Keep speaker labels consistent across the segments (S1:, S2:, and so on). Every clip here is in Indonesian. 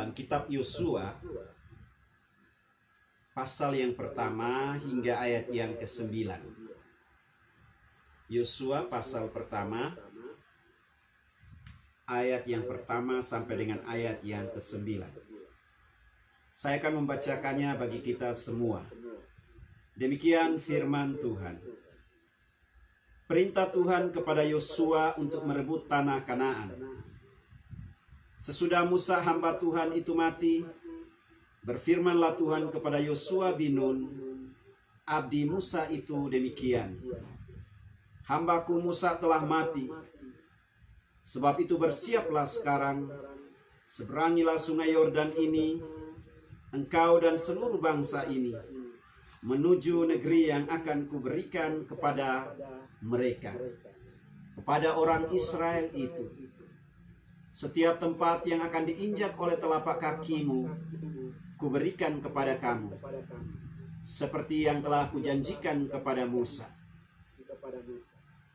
S1: Dalam kitab Yosua, pasal yang pertama hingga ayat yang ke-9. Yosua pasal pertama, ayat yang pertama sampai dengan ayat yang ke-9. Saya akan membacakannya bagi kita semua. Demikian firman Tuhan. Perintah Tuhan kepada Yosua untuk merebut tanah Kanaan. Sesudah Musa hamba Tuhan itu mati, berfirmanlah Tuhan kepada Yosua bin Nun, abdi Musa itu demikian. Hambaku Musa telah mati. Sebab itu bersiaplah sekarang, seberangilah sungai Yordan ini, engkau dan seluruh bangsa ini, menuju negeri yang akan kuberikan kepada mereka, kepada orang Israel itu. Setiap tempat yang akan diinjak oleh telapak kakimu, kuberikan kepada kamu, seperti yang telah kujanjikan kepada Musa.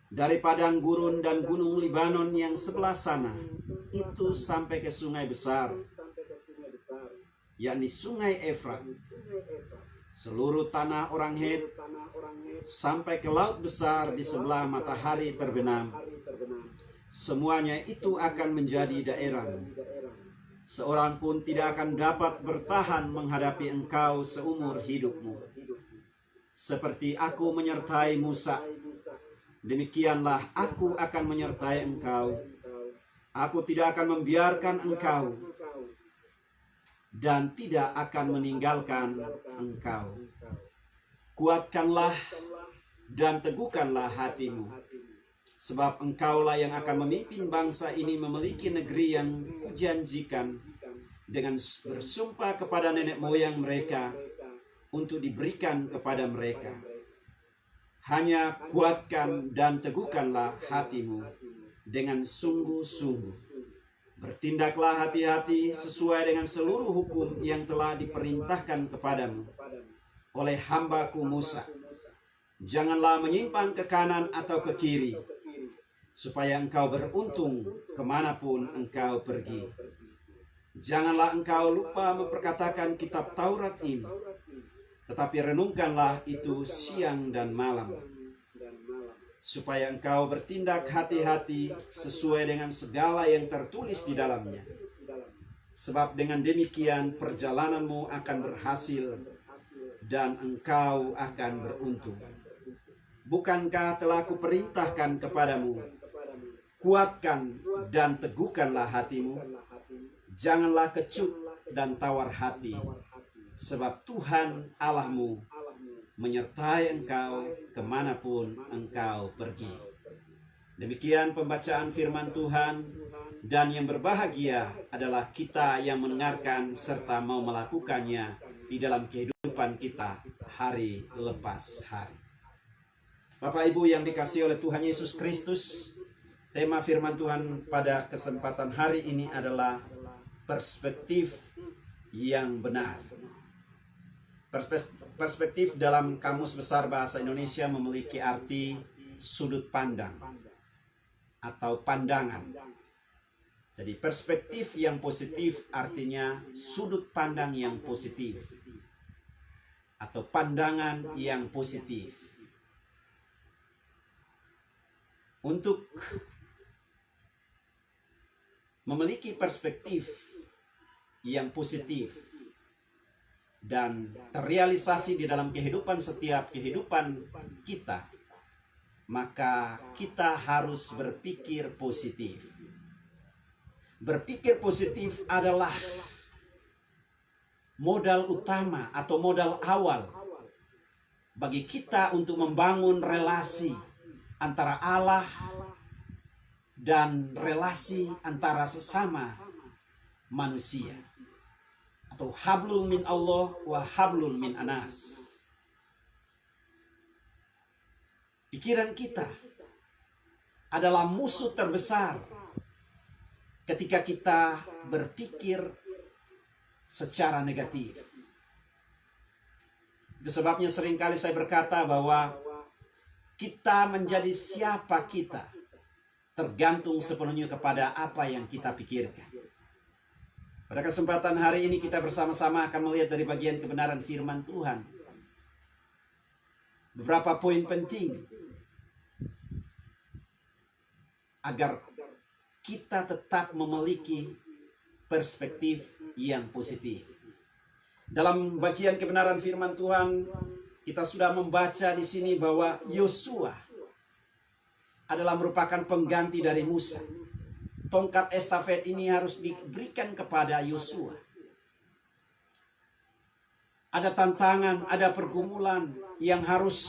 S1: Dari padang gurun dan gunung Libanon yang sebelah sana, itu sampai ke sungai besar, yakni sungai Efrat, seluruh tanah orang Het, sampai ke laut besar di sebelah matahari terbenam. Semuanya itu akan menjadi daerahmu. Seorang pun tidak akan dapat bertahan menghadapi engkau seumur hidupmu. Seperti aku menyertai Musa, demikianlah aku akan menyertai engkau. Aku tidak akan membiarkan engkau dan tidak akan meninggalkan engkau. Kuatkanlah dan teguhkanlah hatimu, sebab engkaulah yang akan memimpin bangsa ini memiliki negeri yang kujanjikan dengan bersumpah kepada nenek moyang mereka untuk diberikan kepada mereka. Hanya kuatkan dan teguhkanlah hatimu dengan sungguh-sungguh. Bertindaklah hati-hati sesuai dengan seluruh hukum yang telah diperintahkan kepadamu oleh hambaku Musa. Janganlah menyimpang ke kanan atau ke kiri, supaya engkau beruntung kemanapun engkau pergi. Janganlah engkau lupa memperkatakan kitab Taurat ini, tetapi renungkanlah itu siang dan malam, supaya engkau bertindak hati-hati sesuai dengan segala yang tertulis di dalamnya. Sebab dengan demikian perjalananmu akan berhasil dan engkau akan beruntung. Bukankah telah kuperintahkan kepadamu, kuatkan dan teguhkanlah hatimu, janganlah kecut dan tawar hati, sebab Tuhan Allahmu menyertai engkau kemanapun engkau pergi. Demikian pembacaan firman Tuhan, dan yang berbahagia adalah kita yang mendengarkan serta mau melakukannya di dalam kehidupan kita hari lepas hari. Bapak Ibu yang dikasihi oleh Tuhan Yesus Kristus, tema firman Tuhan pada kesempatan hari ini adalah perspektif yang benar. Perspektif dalam Kamus Besar Bahasa Indonesia memiliki arti sudut pandang atau pandangan. Jadi perspektif yang positif artinya sudut pandang yang positif atau pandangan yang positif. Untuk memiliki perspektif yang positif dan terrealisasi di dalam setiap kehidupan kita, maka kita harus berpikir positif. Berpikir positif adalah modal utama atau modal awal bagi kita untuk membangun relasi antara Allah dan relasi antara sesama manusia, atau hablum min Allah wa hablum min anas. Pikiran kita adalah musuh terbesar ketika kita berpikir secara negatif. Itu sebabnya seringkali saya berkata bahwa kita menjadi siapa kita tergantung sepenuhnya kepada apa yang kita pikirkan. Pada kesempatan hari ini kita bersama-sama akan melihat dari bagian kebenaran firman Tuhan. Beberapa poin penting agar kita tetap memiliki perspektif yang positif. Dalam bagian kebenaran firman Tuhan, kita sudah membaca di sini bahwa Yosua adalah merupakan pengganti dari Musa. Tongkat estafet ini harus diberikan kepada Yosua. Ada tantangan, ada pergumulan yang harus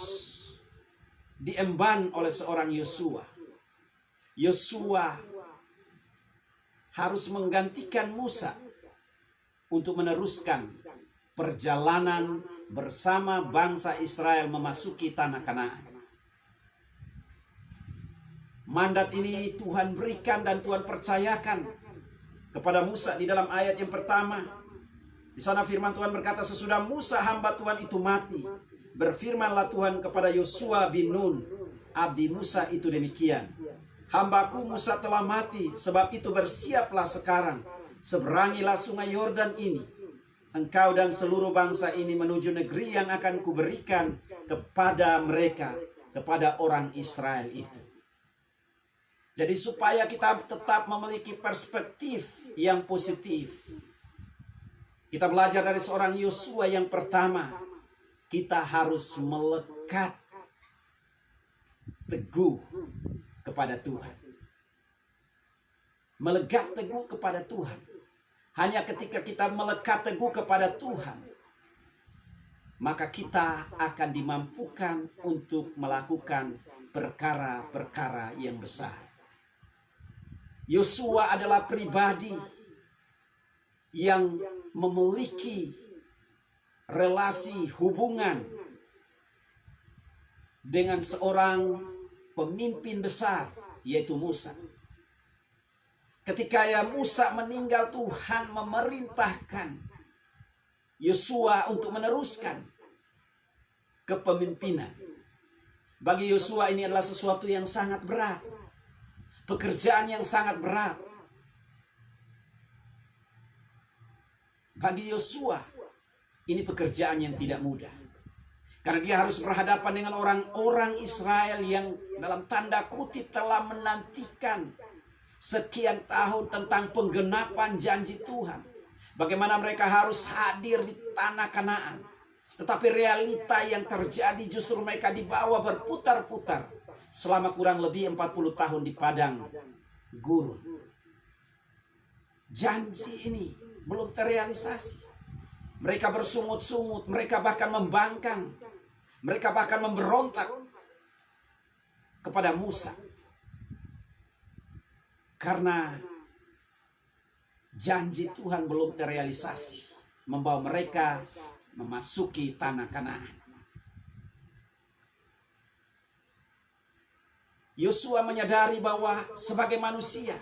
S1: diemban oleh seorang Yosua. Yosua harus menggantikan Musa untuk meneruskan perjalanan bersama bangsa Israel memasuki tanah Kanaan. Mandat ini Tuhan berikan dan Tuhan percayakan kepada Musa di dalam ayat yang pertama. Di sana firman Tuhan berkata, sesudah Musa hamba Tuhan itu mati, berfirmanlah Tuhan kepada Yosua bin Nun, abdi Musa itu demikian. Hambaku Musa telah mati, sebab itu bersiaplah sekarang, seberangilah sungai Yordan ini, engkau dan seluruh bangsa ini menuju negeri yang akan kuberikan kepada mereka, kepada orang Israel itu. Jadi supaya kita tetap memiliki perspektif yang positif, kita belajar dari seorang Yosua yang pertama, kita harus melekat teguh kepada Tuhan. Melekat teguh kepada Tuhan. Hanya ketika kita melekat teguh kepada Tuhan, maka kita akan dimampukan untuk melakukan perkara-perkara yang besar. Yosua adalah pribadi yang memiliki relasi hubungan dengan seorang pemimpin besar, yaitu Musa. Ketika Musa meninggal, Tuhan memerintahkan Yosua untuk meneruskan kepemimpinan. Bagi Yosua ini adalah sesuatu yang sangat berat. Pekerjaan yang sangat berat. Bagi Yosua, ini pekerjaan yang tidak mudah. Karena dia harus berhadapan dengan orang-orang Israel yang dalam tanda kutip telah menantikan sekian tahun tentang penggenapan janji Tuhan. Bagaimana mereka harus hadir di tanah Kanaan. Tetapi realita yang terjadi justru mereka dibawa berputar-putar selama kurang lebih 40 tahun di padang gurun. Janji ini belum terrealisasi. Mereka bersungut-sungut, mereka bahkan membangkang, mereka bahkan memberontak kepada Musa. Karena janji Tuhan belum terrealisasi, membawa mereka memasuki tanah Kanaan. Yosua menyadari bahwa sebagai manusia,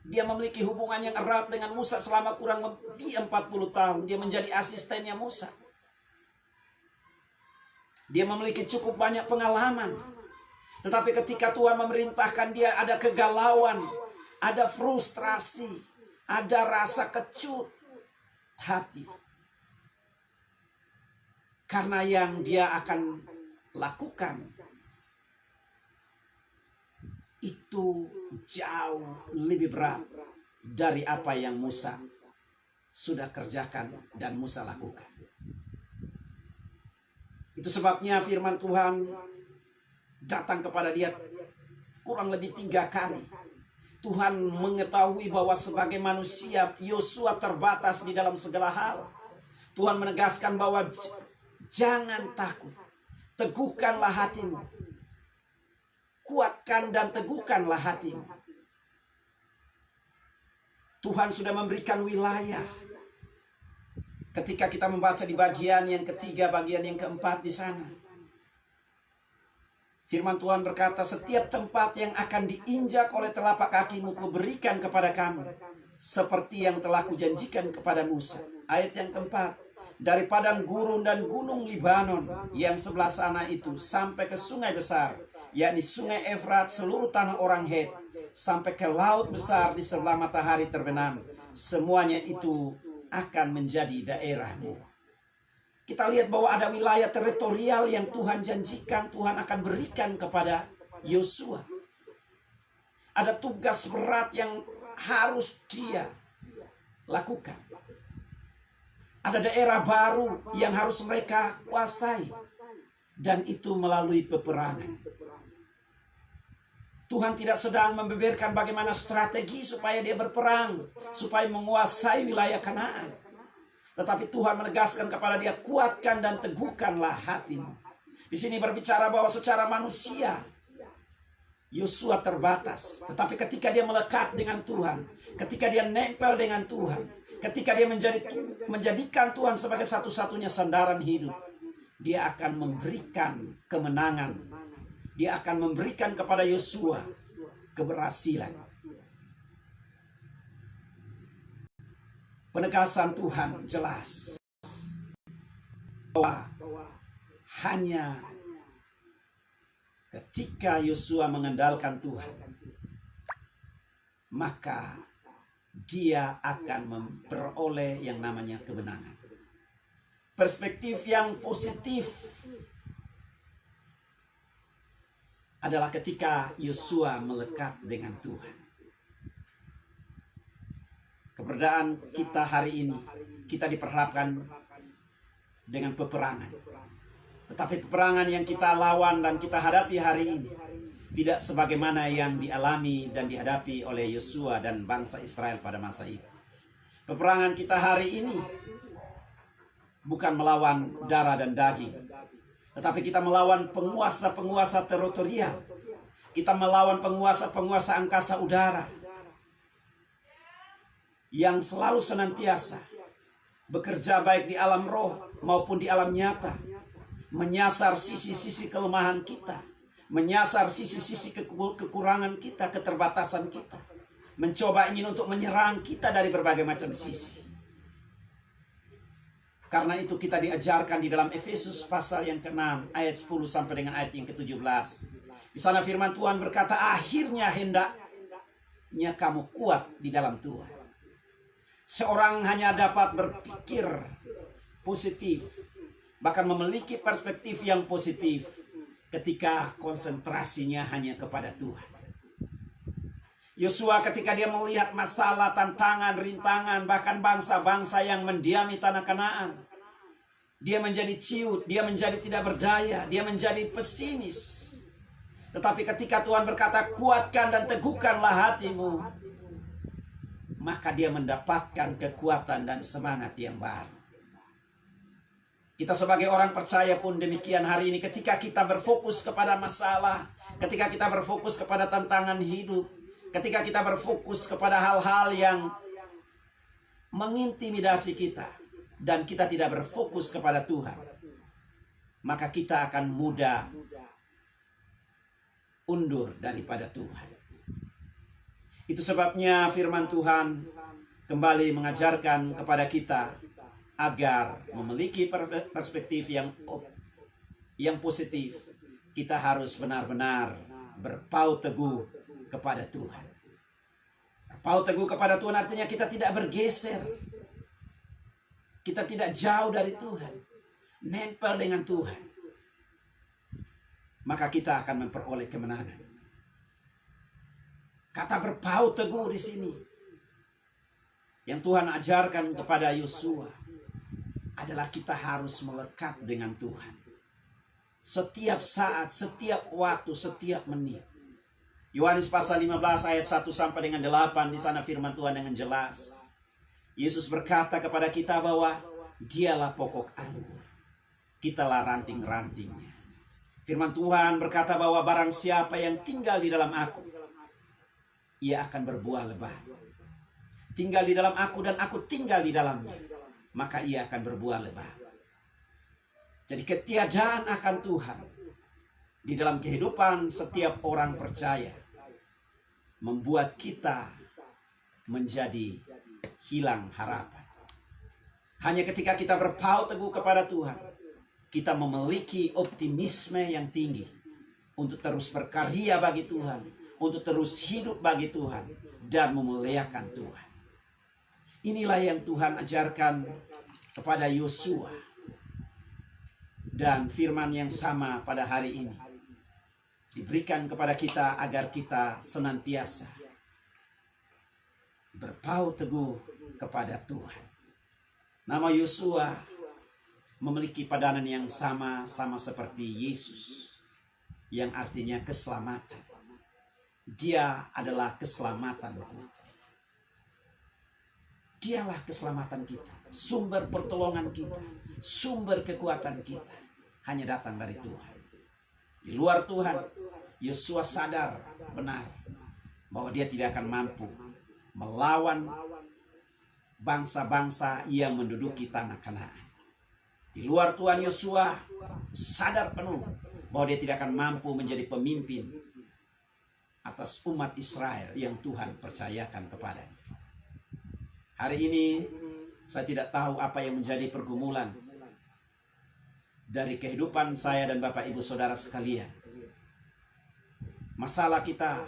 S1: dia memiliki hubungan yang erat dengan Musa selama kurang lebih 40 tahun. Dia menjadi asistennya Musa. Dia memiliki cukup banyak pengalaman. Tetapi ketika Tuhan memerintahkan dia, ada kegalauan, ada frustrasi, ada rasa kecut hati. Karena yang dia akan lakukan itu jauh lebih berat dari apa yang Musa sudah kerjakan dan Musa lakukan. Itu sebabnya firman Tuhan datang kepada dia kurang lebih 3 kali. Tuhan mengetahui bahwa sebagai manusia Yosua terbatas di dalam segala hal. Tuhan menegaskan bahwa jangan takut, teguhkanlah hatimu. Kuatkan dan teguhkanlah hatimu. Tuhan sudah memberikan wilayah. Ketika kita membaca di bagian yang ketiga, bagian yang keempat di sana, firman Tuhan berkata, setiap tempat yang akan diinjak oleh telapak kakimu kuberikan kepada kamu, seperti yang telah kujanjikan kepada Musa. Ayat yang keempat, dari padang gurun dan gunung Libanon yang sebelah sana itu sampai ke sungai besar, yakni sungai Efrat, seluruh tanah orang Het, sampai ke laut besar di sebelah matahari terbenam, semuanya itu akan menjadi daerahmu. Kita lihat bahwa ada wilayah teritorial yang Tuhan janjikan Tuhan akan berikan kepada Yosua. Ada tugas berat yang harus dia lakukan. Ada daerah baru yang harus mereka kuasai. Dan itu melalui peperangan. Tuhan tidak sedang membeberkan bagaimana strategi supaya dia berperang. Supaya menguasai wilayah Kanaan. Tetapi Tuhan menegaskan kepada dia, kuatkan dan teguhkanlah hatimu. Di sini berbicara bahwa secara manusia, Yosua terbatas. Tetapi ketika dia melekat dengan Tuhan, ketika dia nempel dengan Tuhan, ketika dia menjadikan Tuhan sebagai satu-satunya sandaran hidup, dia akan memberikan kemenangan. Dia akan memberikan kepada Yosua keberhasilan. Penegasan Tuhan jelas bahwa hanya ketika Yosua mengandalkan Tuhan, maka dia akan memperoleh yang namanya kemenangan. Perspektif yang positif adalah ketika Yosua melekat dengan Tuhan. Keberadaan kita hari ini, kita diperhadapkan dengan peperangan. Tetapi peperangan yang kita lawan dan kita hadapi hari ini tidak sebagaimana yang dialami dan dihadapi oleh Yosua dan bangsa Israel pada masa itu. Peperangan kita hari ini bukan melawan darah dan daging, tetapi kita melawan penguasa-penguasa teritorial. Kita melawan penguasa-penguasa angkasa udara yang selalu senantiasa bekerja baik di alam roh maupun di alam nyata, menyasar sisi-sisi kelemahan kita, menyasar sisi-sisi kekurangan kita, keterbatasan kita, mencoba ingin untuk menyerang kita dari berbagai macam sisi. Karena itu kita diajarkan di dalam Efesus pasal yang ke-6 ayat 10 sampai dengan ayat yang ke-17. Di sana firman Tuhan berkata, akhirnya hendaknya kamu kuat di dalam Tuhan. Seorang hanya dapat berpikir positif, bahkan memiliki perspektif yang positif ketika konsentrasinya hanya kepada Tuhan. Yosua ketika dia melihat masalah, tantangan, rintangan, bahkan bangsa-bangsa yang mendiami tanah Kanaan, dia menjadi ciut, dia menjadi tidak berdaya, dia menjadi pesimis. Tetapi ketika Tuhan berkata, kuatkan dan teguhkanlah hatimu, maka dia mendapatkan kekuatan dan semangat yang baru. Kita sebagai orang percaya pun demikian hari ini. Ketika kita berfokus kepada masalah, ketika kita berfokus kepada tantangan hidup, ketika kita berfokus kepada hal-hal yang mengintimidasi kita, dan kita tidak berfokus kepada Tuhan, maka kita akan mudah undur daripada Tuhan. Itu sebabnya firman Tuhan kembali mengajarkan kepada kita agar memiliki perspektif yang positif. Kita harus benar-benar berpaut teguh kepada Tuhan. Berpaut teguh kepada Tuhan artinya kita tidak bergeser. Kita tidak jauh dari Tuhan. Nempel dengan Tuhan. Maka kita akan memperoleh kemenangan. Kata berpaut teguh di sini yang Tuhan ajarkan kepada Yosua adalah kita harus melekat dengan Tuhan. Setiap saat, setiap waktu, setiap menit. Yohanes pasal 15 ayat 1 sampai dengan 8, di sana firman Tuhan dengan jelas. Yesus berkata kepada kita bahwa dialah pokok anggur, kitalah ranting-rantingnya. Firman Tuhan berkata bahwa barang siapa yang tinggal di dalam aku, ia akan berbuah lebat. Tinggal di dalam aku dan aku tinggal di dalamnya, maka ia akan berbuah lebat. Jadi ketiadaan akan Tuhan di dalam kehidupan setiap orang percaya membuat kita menjadi hilang harapan. Hanya ketika kita berpaut teguh kepada Tuhan, kita memiliki optimisme yang tinggi untuk terus berkarya bagi Tuhan, untuk terus hidup bagi Tuhan dan memuliakan Tuhan. Inilah yang Tuhan ajarkan kepada Yosua. Dan firman yang sama pada hari ini diberikan kepada kita agar kita senantiasa berpaut teguh kepada Tuhan. Nama Yosua memiliki padanan yang sama seperti Yesus, yang artinya keselamatan. Dia adalah keselamatan. Dialah keselamatan kita, sumber pertolongan kita, sumber kekuatan kita hanya datang dari Tuhan. Di luar Tuhan, Yosua sadar benar bahwa dia tidak akan mampu melawan bangsa-bangsa yang menduduki tanah Kanaan. Di luar Tuhan, Yosua sadar penuh bahwa dia tidak akan mampu menjadi pemimpin atas umat Israel yang Tuhan percayakan kepadanya. Hari ini saya tidak tahu apa yang menjadi pergumulan dari kehidupan saya dan Bapak Ibu Saudara sekalian. Masalah kita,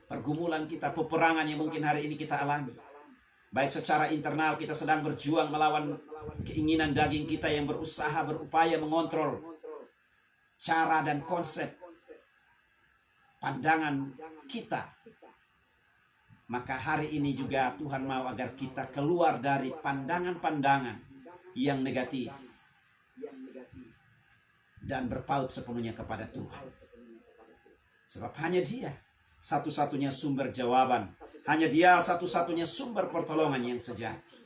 S1: pergumulan kita, peperangan yang mungkin hari ini kita alami. Baik secara internal kita sedang berjuang melawan keinginan daging kita yang berupaya mengontrol cara dan konsep pandangan kita. Maka hari ini juga Tuhan mau agar kita keluar dari pandangan-pandangan yang negatif dan berpaut sepenuhnya kepada Tuhan. Sebab hanya Dia satu-satunya sumber jawaban. Hanya Dia satu-satunya sumber pertolongan yang sejati.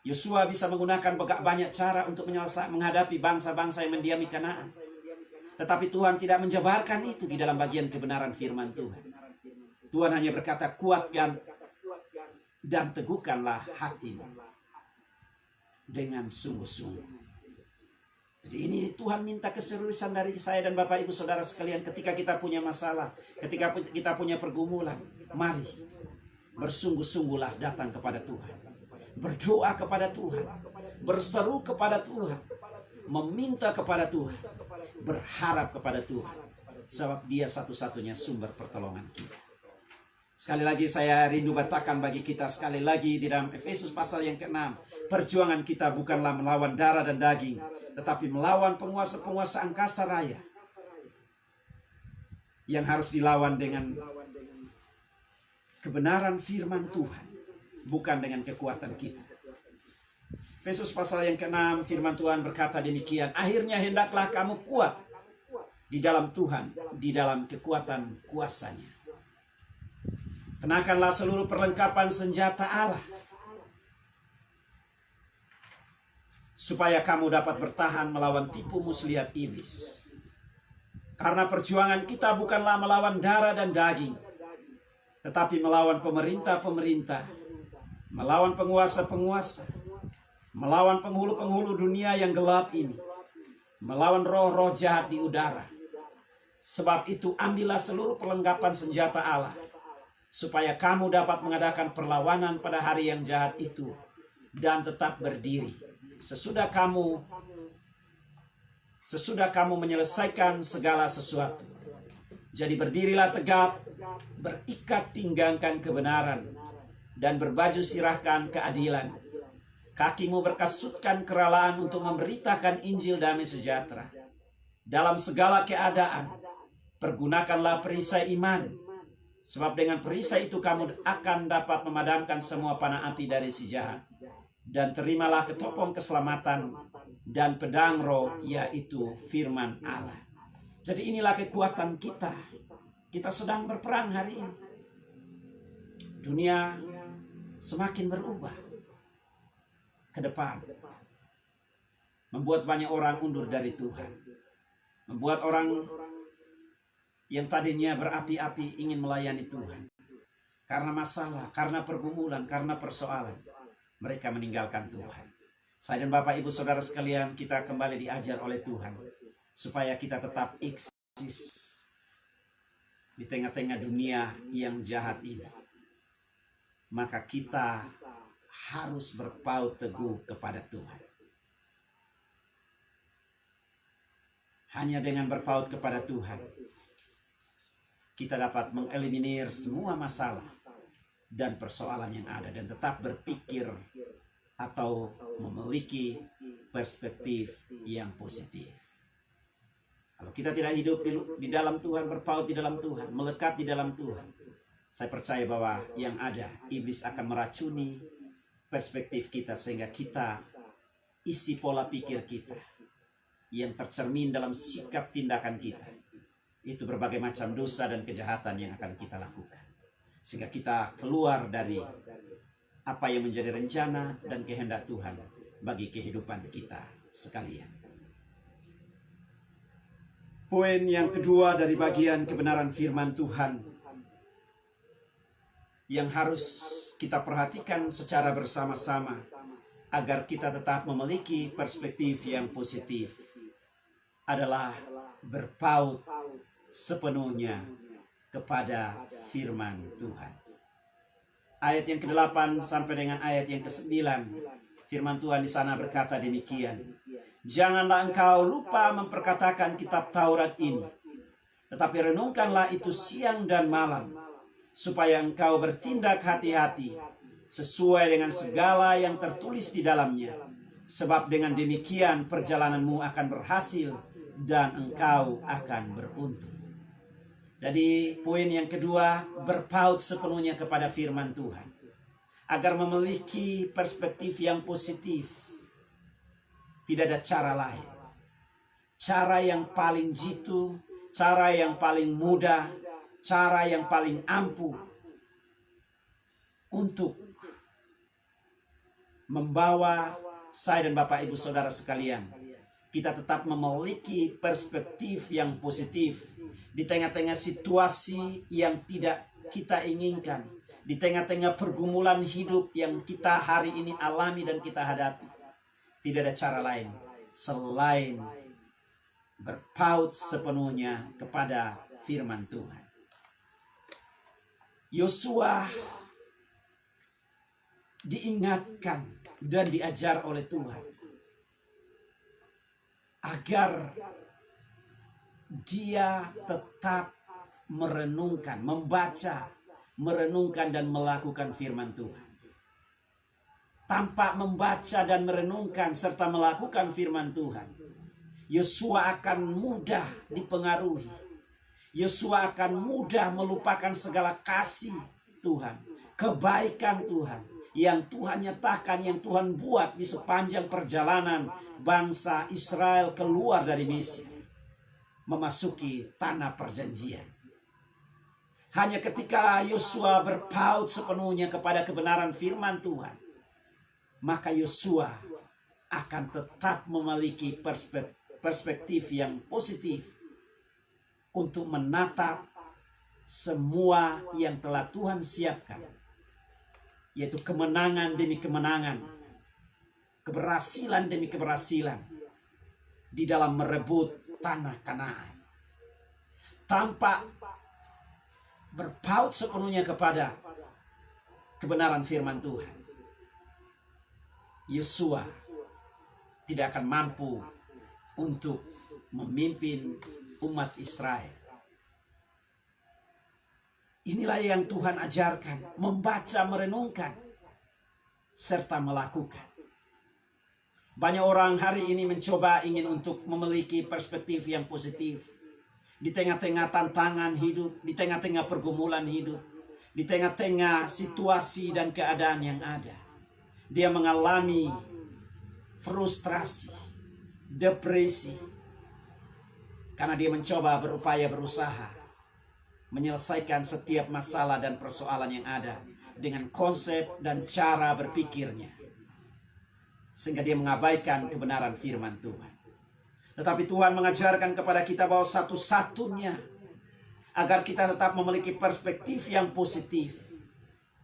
S1: Yosua bisa menggunakan banyak cara untuk menghadapi bangsa-bangsa yang mendiami Kanaan. Tetapi Tuhan tidak menjabarkan itu di dalam bagian kebenaran firman Tuhan. Tuhan hanya berkata, kuatkan dan teguhkanlah hatimu dengan sungguh-sungguh. Jadi ini Tuhan minta keseriusan dari saya dan Bapak Ibu Saudara sekalian ketika kita punya masalah, ketika kita punya pergumulan. Mari bersungguh-sungguhlah datang kepada Tuhan. Berdoa kepada Tuhan. Berseru kepada Tuhan. Meminta kepada Tuhan. Berharap kepada Tuhan. Sebab Dia satu-satunya sumber pertolongan kita. Sekali lagi saya rindu batakan bagi kita sekali lagi di dalam Efesus pasal yang ke-6. Perjuangan kita bukanlah melawan darah dan daging, tetapi melawan penguasa-penguasa angkasa raya yang harus dilawan dengan kebenaran firman Tuhan, bukan dengan kekuatan kita. Efesus pasal yang ke-6 firman Tuhan berkata demikian, akhirnya hendaklah kamu kuat di dalam Tuhan, di dalam kekuatan kuasa-Nya. Kenakanlah seluruh perlengkapan senjata Allah, supaya kamu dapat bertahan melawan tipu muslihat iblis. Karena perjuangan kita bukanlah melawan darah dan daging, tetapi melawan pemerintah-pemerintah, melawan penguasa-penguasa, melawan penghulu-penghulu dunia yang gelap ini, melawan roh-roh jahat di udara. Sebab itu ambillah seluruh perlengkapan senjata Allah, supaya kamu dapat mengadakan perlawanan pada hari yang jahat itu, dan tetap berdiri. Sesudah kamu menyelesaikan segala sesuatu. Jadi berdirilah tegap, berikat pinggangkan kebenaran, dan berbaju sirahkan keadilan. Kakimu berkasutkan keralaan untuk memberitakan Injil damai sejahtera. Dalam segala keadaan, pergunakanlah perisai iman. Sebab dengan perisai itu kamu akan dapat memadamkan semua panah api dari si jahat. Dan terimalah ketopong keselamatan dan pedang roh, yaitu firman Allah. Jadi inilah kekuatan kita. Kita sedang berperang hari ini. Dunia semakin berubah ke depan. Membuat banyak orang undur dari Tuhan. Membuat orang yang tadinya berapi-api ingin melayani Tuhan. Karena masalah, karena pergumulan, karena persoalan, mereka meninggalkan Tuhan. Saya dan Bapak Ibu Saudara sekalian, kita kembali diajar oleh Tuhan supaya kita tetap eksis di tengah-tengah dunia yang jahat ini. Maka kita harus berpaut teguh kepada Tuhan. Hanya dengan berpaut kepada Tuhan, kita dapat mengeliminir semua masalah dan persoalan yang ada, dan tetap berpikir atau memiliki perspektif yang positif. Kalau kita tidak hidup di dalam Tuhan, berpaut di dalam Tuhan, melekat di dalam Tuhan, saya percaya bahwa yang ada, iblis akan meracuni perspektif kita, sehingga kita isi pola pikir kita yang tercermin dalam sikap tindakan kita, itu berbagai macam dosa dan kejahatan yang akan kita lakukan, sehingga kita keluar dari apa yang menjadi rencana dan kehendak Tuhan bagi kehidupan kita sekalian. Poin yang kedua dari bagian kebenaran firman Tuhan yang harus kita perhatikan secara bersama-sama agar kita tetap memiliki perspektif yang positif adalah berpaut sepenuhnya kepada firman Tuhan. Ayat yang ke-8 sampai dengan ayat yang ke-9, firman Tuhan di sana berkata demikian. Janganlah engkau lupa memperkatakan kitab Taurat ini, tetapi renungkanlah itu siang dan malam, supaya engkau bertindak hati-hati sesuai dengan segala yang tertulis di dalamnya. Sebab dengan demikian perjalananmu akan berhasil dan engkau akan beruntung. Jadi poin yang kedua, berpaut sepenuhnya kepada firman Tuhan. Agar memiliki perspektif yang positif. Tidak ada cara lain. Cara yang paling jitu, cara yang paling mudah, cara yang paling ampuh untuk membawa saya dan Bapak Ibu Saudara sekalian, kita tetap memiliki perspektif yang positif di tengah-tengah situasi yang tidak kita inginkan, di tengah-tengah pergumulan hidup yang kita hari ini alami dan kita hadapi. Tidak ada cara lain selain berpaut sepenuhnya kepada firman Tuhan. Yosua diingatkan dan diajar oleh Tuhan agar dia tetap merenungkan, membaca, merenungkan dan melakukan firman Tuhan. Tanpa membaca dan merenungkan serta melakukan firman Tuhan, Yosua akan mudah dipengaruhi. Yosua akan mudah melupakan segala kasih Tuhan, kebaikan Tuhan yang Tuhan nyatakan, yang Tuhan buat di sepanjang perjalanan bangsa Israel keluar dari Mesir, memasuki tanah perjanjian. Hanya ketika Yosua berpaut sepenuhnya kepada kebenaran firman Tuhan, maka Yosua akan tetap memiliki perspektif yang positif untuk menatap semua yang telah Tuhan siapkan, yaitu kemenangan demi kemenangan, keberhasilan demi keberhasilan di dalam merebut tanah Kanaan. Tanpa berpaut sepenuhnya kepada kebenaran firman Tuhan, Yosua tidak akan mampu untuk memimpin umat Israel. Inilah yang Tuhan ajarkan, membaca, merenungkan, serta melakukan. Banyak orang hari ini mencoba ingin untuk memiliki perspektif yang positif. Di tengah-tengah tantangan hidup, di tengah-tengah pergumulan hidup, di tengah-tengah situasi dan keadaan yang ada, dia mengalami frustrasi, depresi, karena dia mencoba berusaha menyelesaikan setiap masalah dan persoalan yang ada dengan konsep dan cara berpikirnya, sehingga dia mengabaikan kebenaran firman Tuhan. Tetapi Tuhan mengajarkan kepada kita bahwa satu-satunya agar kita tetap memiliki perspektif yang positif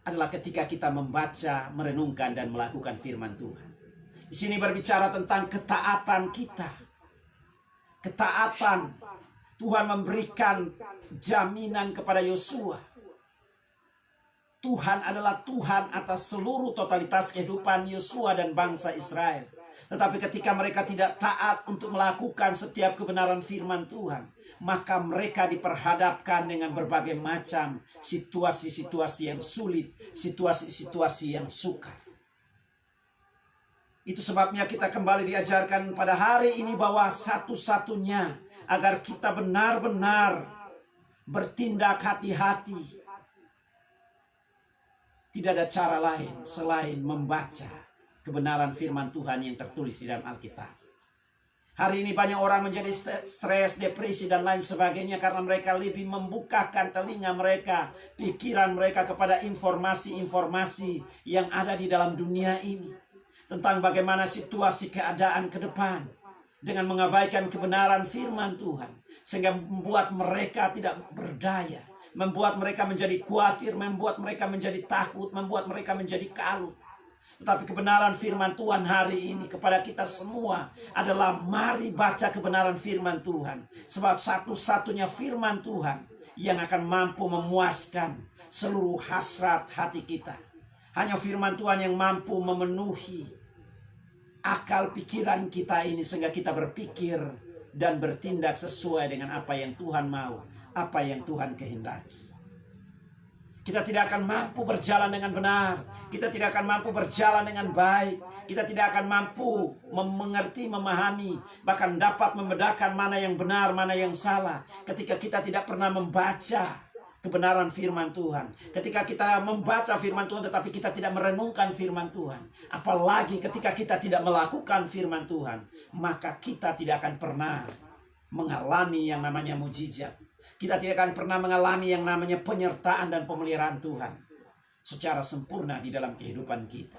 S1: adalah ketika kita membaca, merenungkan, dan melakukan firman Tuhan. Di sini berbicara tentang ketaatan kita. Ketaatan. Tuhan memberikan jaminan kepada Yosua. Tuhan adalah Tuhan atas seluruh totalitas kehidupan Yosua dan bangsa Israel. Tetapi ketika mereka tidak taat untuk melakukan setiap kebenaran firman Tuhan, maka mereka diperhadapkan dengan berbagai macam situasi-situasi yang sulit, situasi-situasi yang sukar. Itu sebabnya kita kembali diajarkan pada hari ini bahwa satu-satunya agar kita benar-benar bertindak hati-hati, tidak ada cara lain selain membaca kebenaran firman Tuhan yang tertulis di dalam Alkitab. Hari ini banyak orang menjadi stres, depresi, dan lain sebagainya karena mereka lebih membukakan telinga mereka, pikiran mereka kepada informasi-informasi yang ada di dalam dunia ini. Tentang bagaimana situasi keadaan ke depan. Dengan mengabaikan kebenaran firman Tuhan. Sehingga membuat mereka tidak berdaya. Membuat mereka menjadi khawatir, membuat mereka menjadi takut, membuat mereka menjadi kalut. Tetapi kebenaran firman Tuhan hari ini kepada kita semua adalah mari baca kebenaran firman Tuhan. Sebab satu-satunya firman Tuhan yang akan mampu memuaskan seluruh hasrat hati kita. Hanya firman Tuhan yang mampu memenuhi akal pikiran kita ini sehingga kita berpikir dan bertindak sesuai dengan apa yang Tuhan mau, apa yang Tuhan kehendaki. Kita tidak akan mampu berjalan dengan benar. Kita tidak akan mampu berjalan dengan baik. Kita tidak akan mampu mengerti, memahami, bahkan dapat membedakan mana yang benar, mana yang salah. Ketika kita tidak pernah membaca kebenaran firman Tuhan. Ketika kita membaca firman Tuhan tetapi kita tidak merenungkan firman Tuhan. Apalagi ketika kita tidak melakukan firman Tuhan. Maka kita tidak akan pernah mengalami yang namanya mujizat. Kita tidak akan pernah mengalami yang namanya penyertaan dan pemeliharaan Tuhan secara sempurna di dalam kehidupan kita.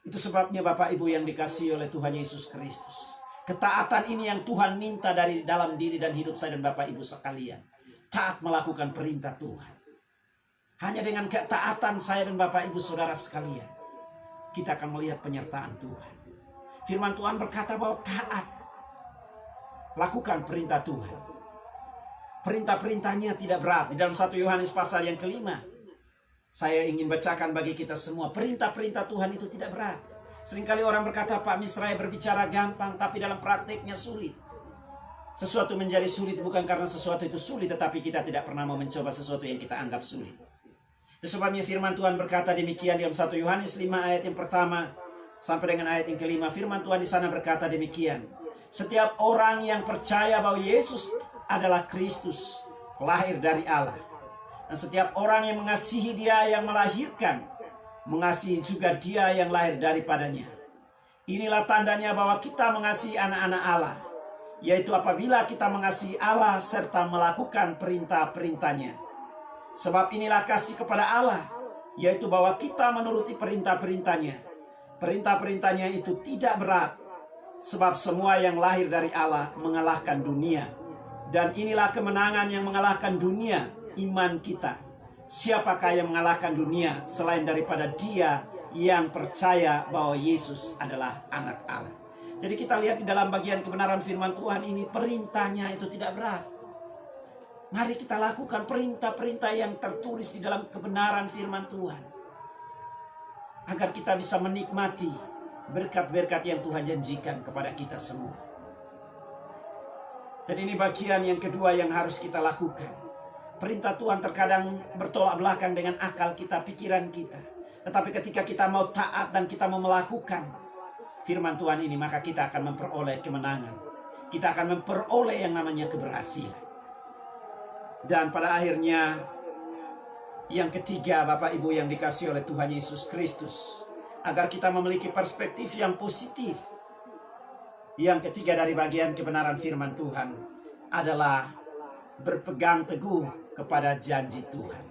S1: Itu sebabnya Bapak Ibu yang dikasihi oleh Tuhan Yesus Kristus. Ketaatan ini yang Tuhan minta dari dalam diri dan hidup saya dan Bapak Ibu sekalian. Taat melakukan perintah Tuhan. Hanya dengan ketaatan saya dan Bapak Ibu saudara sekalian, kita akan melihat penyertaan Tuhan. Firman Tuhan berkata bahwa taat. Lakukan perintah Tuhan. Perintah-perintahnya tidak berat. Di dalam 1 Yohanes pasal yang kelima, saya ingin bacakan bagi kita semua. Perintah-perintah Tuhan itu tidak berat. Seringkali orang berkata, Pak Misraya berbicara gampang, tapi dalam prakteknya sulit. Sesuatu menjadi sulit bukan karena sesuatu itu sulit, tetapi kita tidak pernah mau mencoba sesuatu yang kita anggap sulit. Itu sebabnya firman Tuhan berkata demikian dalam 1 Yohanes 5 ayat yang pertama sampai dengan ayat yang kelima. Firman Tuhan di sana berkata demikian. Setiap orang yang percaya bahwa Yesus adalah Kristus, lahir dari Allah. Dan setiap orang yang mengasihi Dia yang melahirkan, mengasihi juga Dia yang lahir daripadanya. Inilah tandanya bahwa kita mengasihi anak-anak Allah, yaitu apabila kita mengasihi Allah serta melakukan perintah-perintahnya. Sebab inilah kasih kepada Allah, yaitu bahwa kita menuruti perintah-perintahnya. Perintah-perintahnya itu tidak berat, sebab semua yang lahir dari Allah mengalahkan dunia. Dan inilah kemenangan yang mengalahkan dunia, iman kita. Siapakah yang mengalahkan dunia selain daripada Dia yang percaya bahwa Yesus adalah anak Allah. Jadi kita lihat di dalam bagian kebenaran firman Tuhan ini, perintahnya itu tidak berat. Mari kita lakukan perintah-perintah yang tertulis di dalam kebenaran firman Tuhan. Agar kita bisa menikmati berkat-berkat yang Tuhan janjikan kepada kita semua. Jadi ini bagian yang kedua yang harus kita lakukan. Perintah Tuhan terkadang bertolak belakang dengan akal kita, pikiran kita. Tetapi ketika kita mau taat dan kita mau melakukan firman Tuhan ini, maka kita akan memperoleh kemenangan. Kita akan memperoleh yang namanya keberhasilan. Dan pada akhirnya, yang ketiga Bapak Ibu yang dikasihi oleh Tuhan Yesus Kristus, agar kita memiliki perspektif yang positif. Yang ketiga dari bagian kebenaran firman Tuhan adalah berpegang teguh kepada janji Tuhan.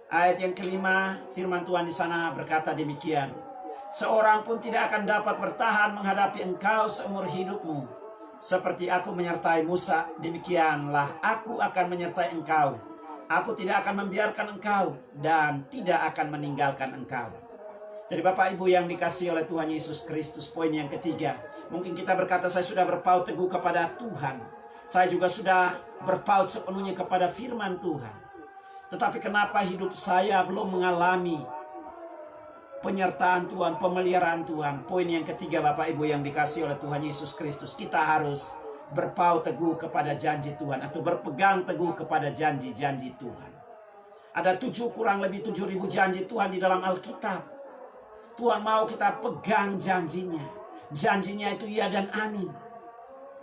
S1: Ayat yang kelima, firman Tuhan di sana berkata demikian. Seorang pun tidak akan dapat bertahan menghadapi engkau seumur hidupmu. Seperti aku menyertai Musa, demikianlah aku akan menyertai engkau. Aku tidak akan membiarkan engkau dan tidak akan meninggalkan engkau. Jadi Bapak Ibu yang dikasihi oleh Tuhan Yesus Kristus, poin yang ketiga. Mungkin kita berkata, saya sudah berpaut teguh kepada Tuhan. Saya juga sudah berpaut sepenuhnya kepada firman Tuhan. Tetapi kenapa hidup saya belum mengalami
S2: penyertaan Tuhan, pemeliharaan Tuhan. Poin yang ketiga Bapak Ibu yang dikasih oleh Tuhan Yesus Kristus, kita harus berpegang teguh kepada janji Tuhan atau berpegang teguh kepada janji-janji Tuhan. Ada kurang lebih 7.000 janji Tuhan di dalam Alkitab. Tuhan mau kita pegang janjinya. Janjinya itu iya dan amin.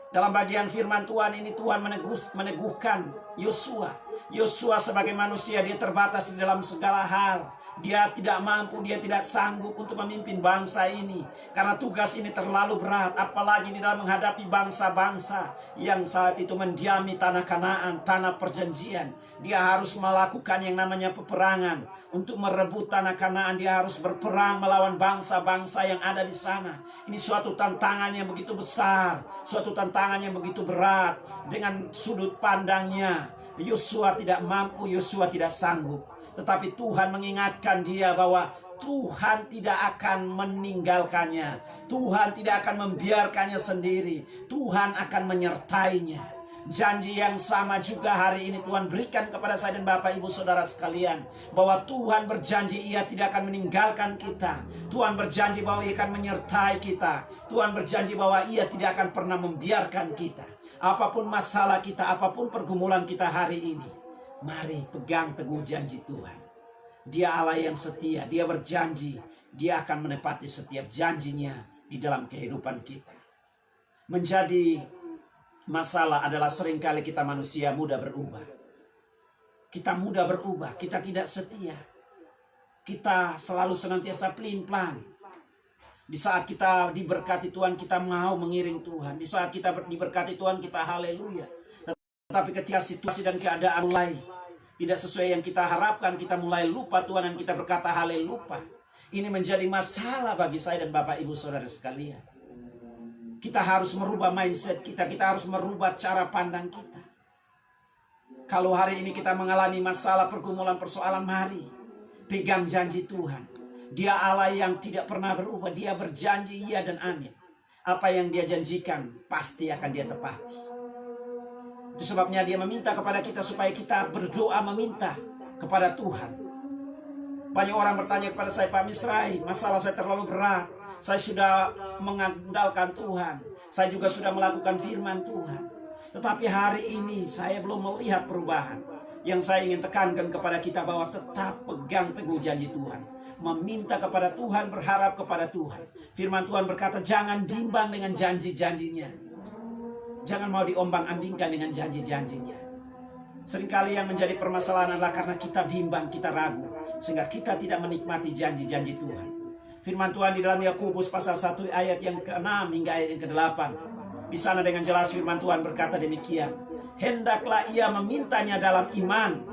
S2: Dalam bagian firman Tuhan ini Tuhan meneguhkan Yosua. Yosua sebagai manusia dia terbatas di dalam segala hal. Dia tidak mampu, dia tidak sanggup untuk memimpin bangsa ini. Karena tugas ini terlalu berat. Apalagi di dalam menghadapi bangsa-bangsa yang saat itu mendiami tanah Kanaan, tanah perjanjian. Dia harus melakukan yang namanya peperangan. Untuk merebut tanah Kanaan dia harus berperang melawan bangsa-bangsa yang ada di sana. Ini suatu tantangan yang begitu besar. Suatu tantangan yang begitu berat. Dengan sudut pandangnya Yosua tidak mampu, Yosua tidak sanggup. Tetapi Tuhan mengingatkan dia bahwa Tuhan tidak akan meninggalkannya. Tuhan tidak akan membiarkannya sendiri. Tuhan akan menyertainya. Janji yang sama juga hari ini Tuhan berikan kepada saya dan Bapak Ibu Saudara sekalian. Bahwa Tuhan berjanji ia tidak akan meninggalkan kita. Tuhan berjanji bahwa ia akan menyertai kita. Tuhan berjanji bahwa ia tidak akan pernah membiarkan kita. Apapun masalah kita, apapun pergumulan kita hari ini, mari pegang teguh janji Tuhan. Dia Allah yang setia. Dia berjanji. Dia akan menepati setiap janjinya di dalam kehidupan kita. Menjadi masalah adalah seringkali kita manusia mudah berubah. Kita mudah berubah. Kita tidak setia. Kita selalu senantiasa pelin-pelan. Di saat kita diberkati Tuhan, kita mau mengiring Tuhan. Di saat kita diberkati Tuhan, kita haleluya. Tetapi ketika situasi dan keadaan mulai tidak sesuai yang kita harapkan, kita mulai lupa Tuhan dan kita berkata haleluya. Ini menjadi masalah bagi saya dan Bapak Ibu Saudara sekalian. Kita harus merubah mindset kita, kita harus merubah cara pandang kita. Kalau hari ini kita mengalami masalah, pergumulan, persoalan, mari pegang janji Tuhan. Dia Allah yang tidak pernah berubah, dia berjanji iya dan amin. Apa yang dia janjikan pasti akan dia tepati. Itu sebabnya dia meminta kepada kita supaya kita berdoa meminta kepada Tuhan. Banyak orang bertanya kepada saya, Pak Misrai, masalah saya terlalu berat. Saya sudah mengandalkan Tuhan. Saya juga sudah melakukan firman Tuhan. Tetapi hari ini saya belum melihat perubahan. Yang saya ingin tekankan kepada kita bahwa tetap pegang teguh janji Tuhan. Meminta kepada Tuhan, berharap kepada Tuhan. Firman Tuhan berkata, jangan bimbang dengan janji-janjinya. Jangan mau diombang-ambingkan dengan janji-janjinya. Seringkali yang menjadi permasalahan adalah karena kita bimbang, kita ragu. Sehingga kita tidak menikmati janji-janji Tuhan. Firman Tuhan di dalam Yakobus pasal 1 ayat yang ke-6 hingga ayat yang ke-8. Di sana dengan jelas firman Tuhan berkata demikian. Hendaklah ia memintanya dalam iman.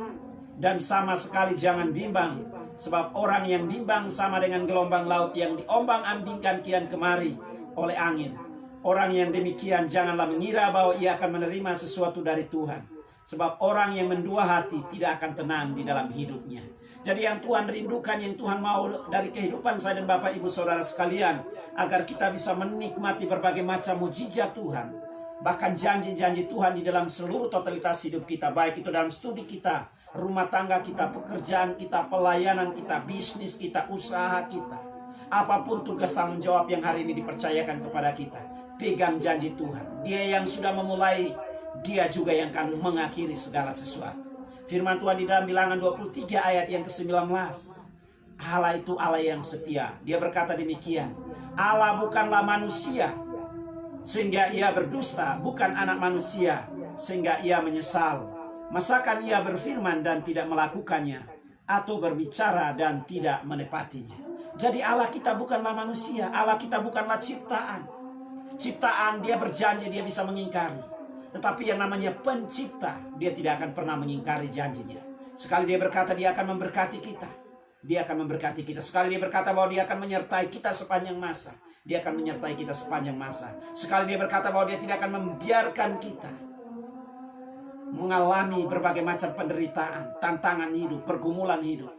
S2: Dan sama sekali jangan bimbang. Sebab orang yang bimbang sama dengan gelombang laut yang diombang-ambingkan kian kemari oleh angin. Orang yang demikian janganlah mengira bahwa ia akan menerima sesuatu dari Tuhan. Sebab orang yang mendua hati tidak akan tenang di dalam hidupnya. Jadi yang Tuhan rindukan, yang Tuhan mau dari kehidupan saya dan Bapak Ibu Saudara sekalian, agar kita bisa menikmati berbagai macam mujizat Tuhan. Bahkan janji-janji Tuhan di dalam seluruh totalitas hidup kita. Baik itu dalam studi kita, rumah tangga kita, pekerjaan kita, pelayanan kita, bisnis kita, usaha kita. Apapun tugas tanggung jawab yang hari ini dipercayakan kepada kita, pegang janji Tuhan. Dia yang sudah memulai, dia juga yang akan mengakhiri segala sesuatu. Firman Tuhan di dalam Bilangan 23 ayat yang ke-19. Allah itu Allah yang setia. Dia berkata demikian. Allah bukanlah manusia sehingga ia berdusta, bukan anak manusia sehingga ia menyesal. Masakan ia berfirman dan tidak melakukannya, atau berbicara dan tidak menepatinya. Jadi Allah kita bukanlah manusia. Allah kita bukanlah ciptaan. Ciptaan dia berjanji dia bisa mengingkari. Tetapi yang namanya pencipta, dia tidak akan pernah mengingkari janjinya. Sekali dia berkata dia akan memberkati kita, dia akan memberkati kita. Sekali dia berkata bahwa dia akan menyertai kita sepanjang masa, dia akan menyertai kita sepanjang masa. Sekali dia berkata bahwa dia tidak akan membiarkan kita mengalami berbagai macam penderitaan, tantangan hidup, pergumulan hidup.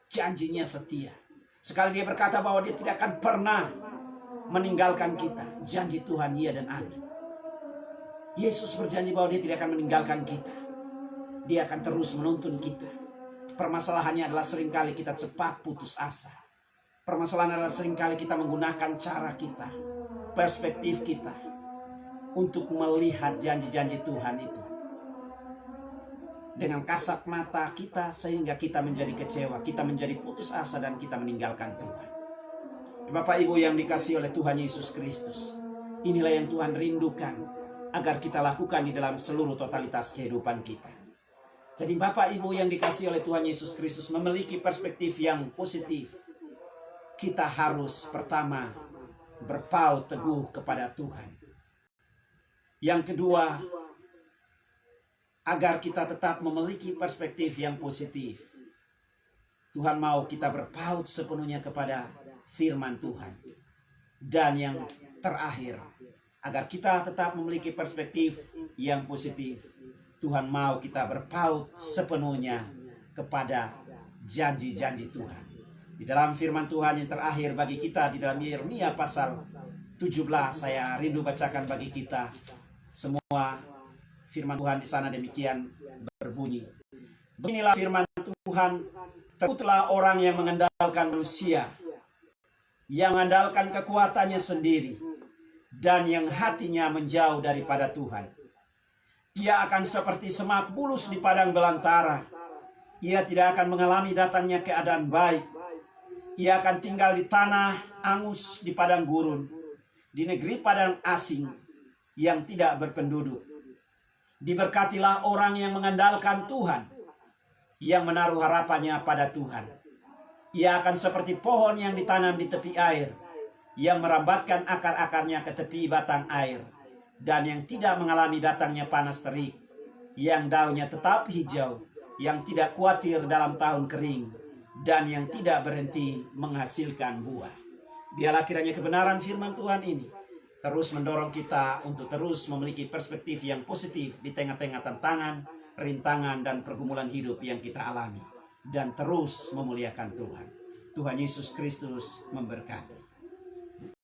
S2: Janjinya setia. Sekali dia berkata bahwa dia tidak akan pernah meninggalkan kita. Janji Tuhan iya dan amin. Yesus berjanji bahwa dia tidak akan meninggalkan kita. Dia akan terus menuntun kita. Permasalahannya adalah seringkali kita cepat putus asa. Permasalahan adalah seringkali kita menggunakan cara kita, perspektif kita, untuk melihat janji-janji Tuhan itu dengan kasat mata kita, sehingga kita menjadi kecewa, kita menjadi putus asa, dan kita meninggalkan Tuhan. Bapak Ibu yang dikasihi oleh Tuhan Yesus Kristus, inilah yang Tuhan rindukan agar kita lakukan di dalam seluruh totalitas kehidupan kita. Jadi Bapak Ibu yang dikasihi oleh Tuhan Yesus Kristus, memiliki perspektif yang positif. Kita harus pertama berpaut teguh kepada Tuhan. Yang kedua, agar kita tetap memiliki perspektif yang positif, Tuhan mau kita berpaut sepenuhnya kepada firman Tuhan. Dan yang terakhir, agar kita tetap memiliki perspektif yang positif, Tuhan mau kita berpaut sepenuhnya kepada janji-janji Tuhan. Di dalam firman Tuhan yang terakhir bagi kita di dalam Yeremia pasal 17, saya rindu bacakan bagi kita semua. Firman Tuhan di sana demikian berbunyi. Beginilah firman Tuhan, terkutuklah orang yang mengandalkan manusia, yang mengandalkan kekuatannya sendiri, dan yang hatinya menjauh daripada Tuhan. Ia akan seperti semak bulus di padang belantara. Ia tidak akan mengalami datangnya keadaan baik. Ia akan tinggal di tanah angus di padang gurun, di negeri padang asing yang tidak berpenduduk. Diberkatilah orang yang mengandalkan Tuhan, yang menaruh harapannya pada Tuhan. Ia akan seperti pohon yang ditanam di tepi air, yang merambatkan akar-akarnya ke tepi batang air, dan yang tidak mengalami datangnya panas terik, yang daunnya tetap hijau, yang tidak khawatir dalam tahun kering, dan yang tidak berhenti menghasilkan buah. Biarlah kiranya kebenaran firman Tuhan ini terus mendorong kita untuk terus memiliki perspektif yang positif di tengah-tengah tantangan, rintangan, dan pergumulan hidup yang kita alami. Dan terus memuliakan Tuhan. Tuhan Yesus Kristus memberkati.